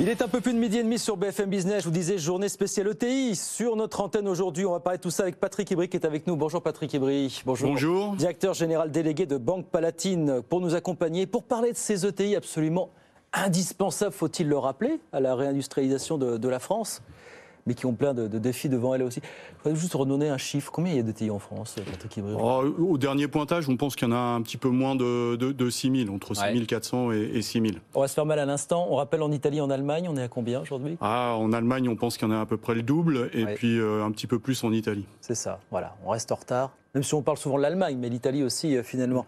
Il est un peu plus de 12h30 sur BFM Business. Je vous disais, journée spéciale ETI sur notre antenne aujourd'hui. On va parler de tout ça avec Patrick Hibry qui est avec nous. Bonjour Patrick Hibry. Bonjour. Bonjour. Directeur général délégué de Banque Palatine pour nous accompagner, pour parler de ces ETI absolument indispensables, faut-il le rappeler, à la réindustrialisation de la France, mais qui ont plein de défis devant elle aussi. Il faudrait juste redonner un chiffre. Combien il y a d'ETI en France, Patrick Hibry? Au dernier pointage, on pense qu'il y en a un petit peu moins de 6 000, entre 6 400 et 6 000. On va se faire mal à l'instant. On rappelle en Italie, en Allemagne, on est à combien aujourd'hui? En Allemagne, on pense qu'il y en a à peu près le double, et puis un petit peu plus en Italie. C'est ça, voilà. On reste en retard, même si on parle souvent de l'Allemagne, mais l'Italie aussi, finalement.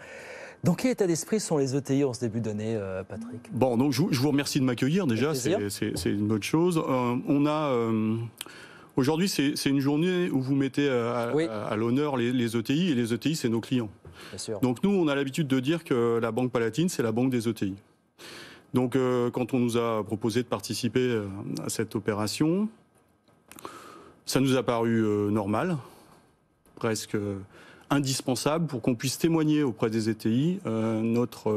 Dans quel état d'esprit sont les ETI en ce début d'année, Patrick? Bon, donc je vous remercie de m'accueillir déjà, c'est une bonne chose. Aujourd'hui, c'est une journée où vous mettez à l'honneur les ETI, et les ETI, c'est nos clients. Bien sûr. Donc nous, on a l'habitude de dire que la Banque Palatine, c'est la banque des ETI. Donc quand on nous a proposé de participer à cette opération, ça nous a paru normal, presque indispensable pour qu'on puisse témoigner auprès des ETI notre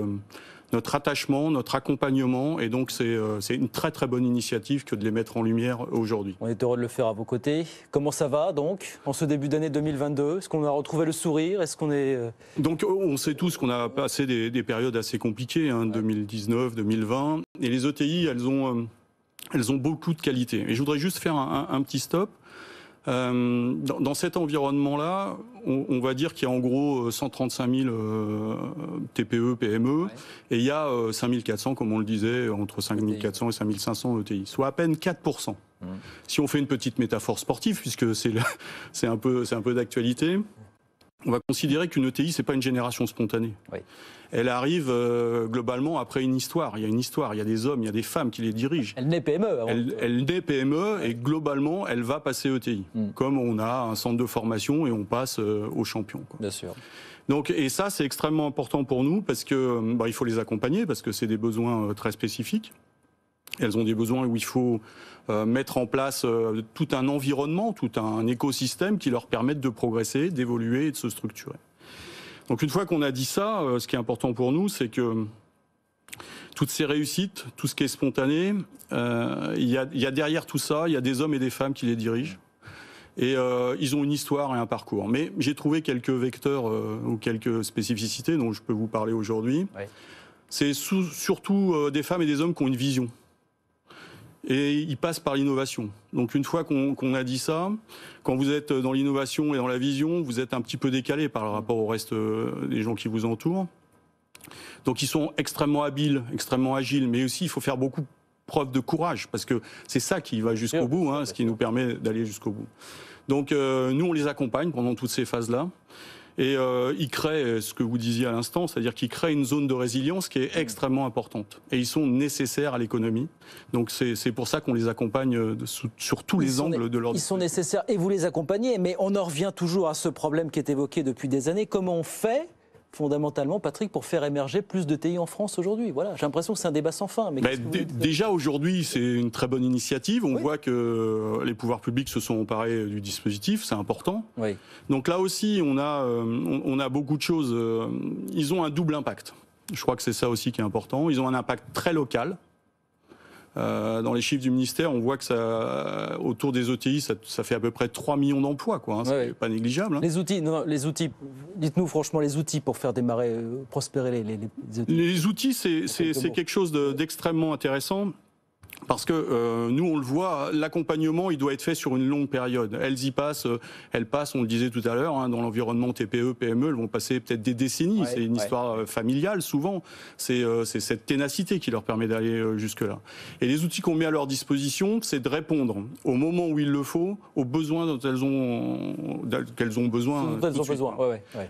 attachement, notre accompagnement, et donc c'est une très très bonne initiative que de les mettre en lumière aujourd'hui. On est heureux de le faire à vos côtés. Comment ça va donc en ce début d'année 2022? Est-ce qu'on a retrouvé le sourire? Est-ce qu'on est... Donc on sait tous qu'on a passé des périodes assez compliquées, 2019, 2020, et les ETI, elles ont beaucoup de qualités. Et je voudrais juste faire un petit stop. Dans cet environnement-là, on va dire qu'il y a en gros 135 000 TPE, PME, et il y a 5 400, comme on le disait, entre 5 400 et 5 500 ETI, soit à peine 4%. Si on fait une petite métaphore sportive, puisque c'est un peu d'actualité, on va considérer qu'une ETI, c'est pas une génération spontanée. Oui. Elle arrive globalement après une histoire. Il y a une histoire, il y a des hommes, il y a des femmes qui les dirigent. Elle naît PME. Elle naît PME et globalement, elle va passer ETI. Comme on a un centre de formation et on passe aux champions. Bien sûr. Donc, et ça, c'est extrêmement important pour nous parce que il faut les accompagner, parce que c'est des besoins très spécifiques. Elles ont des besoins où il faut mettre en place tout un environnement, tout un écosystème qui leur permette de progresser, d'évoluer et de se structurer. Donc une fois qu'on a dit ça, ce qui est important pour nous, c'est que toutes ces réussites, tout ce qui est spontané, il y a derrière tout ça, il y a des hommes et des femmes qui les dirigent. Et ils ont une histoire et un parcours. Mais j'ai trouvé quelques vecteurs ou quelques spécificités dont je peux vous parler aujourd'hui. Oui. C'est surtout des femmes et des hommes qui ont une vision. Et ils passent par l'innovation. Donc une fois qu'on a dit ça, quand vous êtes dans l'innovation et dans la vision, vous êtes un petit peu décalé par rapport au reste des gens qui vous entourent. Donc ils sont extrêmement habiles, extrêmement agiles, mais aussi il faut faire beaucoup preuve de courage, parce que c'est ça qui va jusqu'au bout, ce qui nous permet d'aller jusqu'au bout. Donc nous, on les accompagne pendant toutes ces phases-là. Et ils créent ce que vous disiez à l'instant, c'est-à-dire qu'ils créent une zone de résilience qui est extrêmement importante. Et ils sont nécessaires à l'économie. Donc c'est pour ça qu'on les accompagne sur tous les angles de leur... Ils sont nécessaires et vous les accompagnez, mais on en revient toujours à ce problème qui est évoqué depuis des années. Comment on fait fondamentalement, Patrick, pour faire émerger plus d'ETI en France aujourd'hui? Voilà, j'ai l'impression que c'est un débat sans fin. Mais déjà aujourd'hui, c'est une très bonne initiative. On voit que les pouvoirs publics se sont emparés du dispositif, c'est important. Oui. Donc là aussi, on a beaucoup de choses. Ils ont un double impact. Je crois que c'est ça aussi qui est important. Ils ont un impact très local. Dans les chiffres du ministère, on voit que ça, autour des ETI, ça fait à peu près 3 millions d'emplois, quoi. C'est pas négligeable. Les outils, les outils. Dites-nous franchement les outils pour faire démarrer, prospérer les ETI. Les outils, c'est quelque chose d'extrêmement intéressant. Parce que nous, on le voit, l'accompagnement, il doit être fait sur une longue période. Elles passent, on le disait tout à l'heure, dans l'environnement TPE, PME, elles vont passer peut-être des décennies. C'est une histoire familiale, souvent. C'est cette ténacité qui leur permet d'aller jusque-là. Et les outils qu'on met à leur disposition, c'est de répondre au moment où il le faut, aux besoins dont elles ont besoin.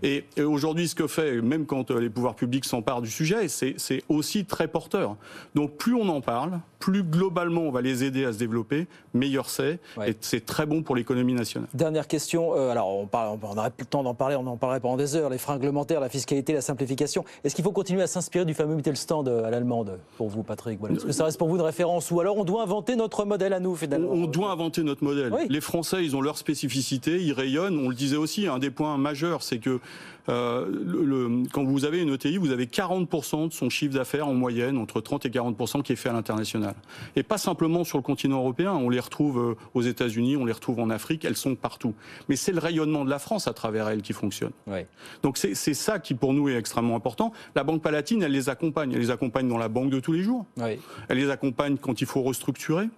Et aujourd'hui, ce que fait, même quand les pouvoirs publics s'emparent du sujet, c'est aussi très porteur. Donc plus on en parle, plus globalement on va les aider à se développer, meilleur c'est, et c'est très bon pour l'économie nationale. Dernière question, alors on n'aurait plus le temps d'en parler, on en parlerait pendant des heures, les freins réglementaires, la fiscalité, la simplification. Est-ce qu'il faut continuer à s'inspirer du fameux Mittelstand à l'allemande pour vous, Patrick? Est-ce que ça reste pour vous une référence, ou alors on doit inventer notre modèle à nous finalement? On doit inventer notre modèle. Les Français, ils ont leur spécificité, ils rayonnent. On le disait aussi, un des points majeurs, c'est que quand vous avez une ETI, vous avez 40% de son chiffre d'affaires en moyenne, entre 30 et 40% qui est fait à l'international. Et pas simplement sur le continent européen, on les retrouve aux États-Unis, on les retrouve en Afrique, elles sont partout. Mais c'est le rayonnement de la France à travers elles qui fonctionne. Oui. Donc c'est ça qui pour nous est extrêmement important. La Banque Palatine, elle les accompagne dans la banque de tous les jours. Oui. Elle les accompagne quand il faut restructurer.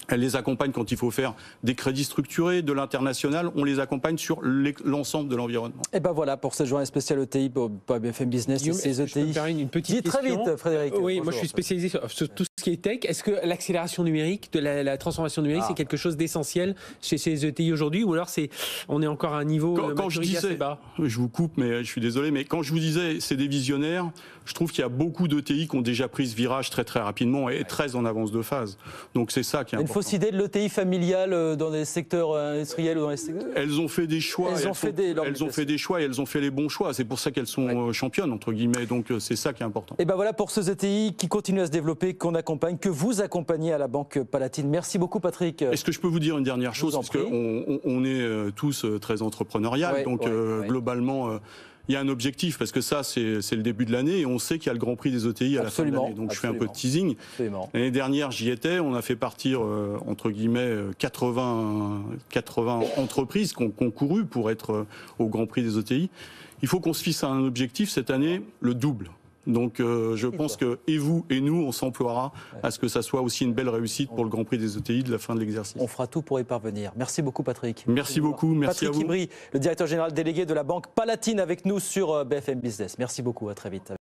Elle les accompagne quand il faut faire des crédits structurés, de l'international. On les accompagne sur l'ensemble de l'environnement. Et ben voilà pour cette journée spéciale ETI pour BFM Business et ces ETI. Une petite question. Très vite, Frédéric. Oui, moi je suis spécialisé sur tout ce qui est tech. Est-ce que l'accélération numérique, la transformation numérique, c'est quelque chose d'essentiel chez ces ETI aujourd'hui, ou alors on est encore à un niveau quand je disais, assez bas? Je vous coupe, mais je suis désolé, mais quand je vous disais c'est des visionnaires, je trouve qu'il y a beaucoup d'ETI qui ont déjà pris ce virage très très rapidement et très en avance de phase. Donc c'est ça qui est important. Une fausse idée de l'ETI familiale dans des secteurs industriels ou dans les secteurs... Elles ont fait des choix. Elles ont fait des choix et elles ont fait les bons choix. C'est pour ça qu'elles sont championnes, entre guillemets. Donc c'est ça qui est important. Et ben voilà pour ces ETI qui continuent à se développer, qu'on accompagne, que vous accompagnez à la Banque Palatine. Merci beaucoup, Patrick. Est-ce que je peux vous dire une dernière chose? Parce qu'on est tous très entrepreneurial. Globalement... il y a un objectif, parce que ça, c'est le début de l'année, et on sait qu'il y a le Grand Prix des ETI à la fin de l'année. Donc je fais un peu de teasing. L'année dernière, j'y étais, on a fait partir, entre guillemets, 80 entreprises qui ont concouru pour être au Grand Prix des ETI. Il faut qu'on se fixe un objectif cette année, le double. Donc je pense que et vous et nous, on s'emploiera à ce que ça soit aussi une belle réussite pour le Grand Prix des ETI de la fin de l'exercice. On fera tout pour y parvenir. Merci beaucoup, Patrick. Merci beaucoup, merci à vous. Patrick Imry, le directeur général délégué de la Banque Palatine, avec nous sur BFM Business. Merci beaucoup, à très vite.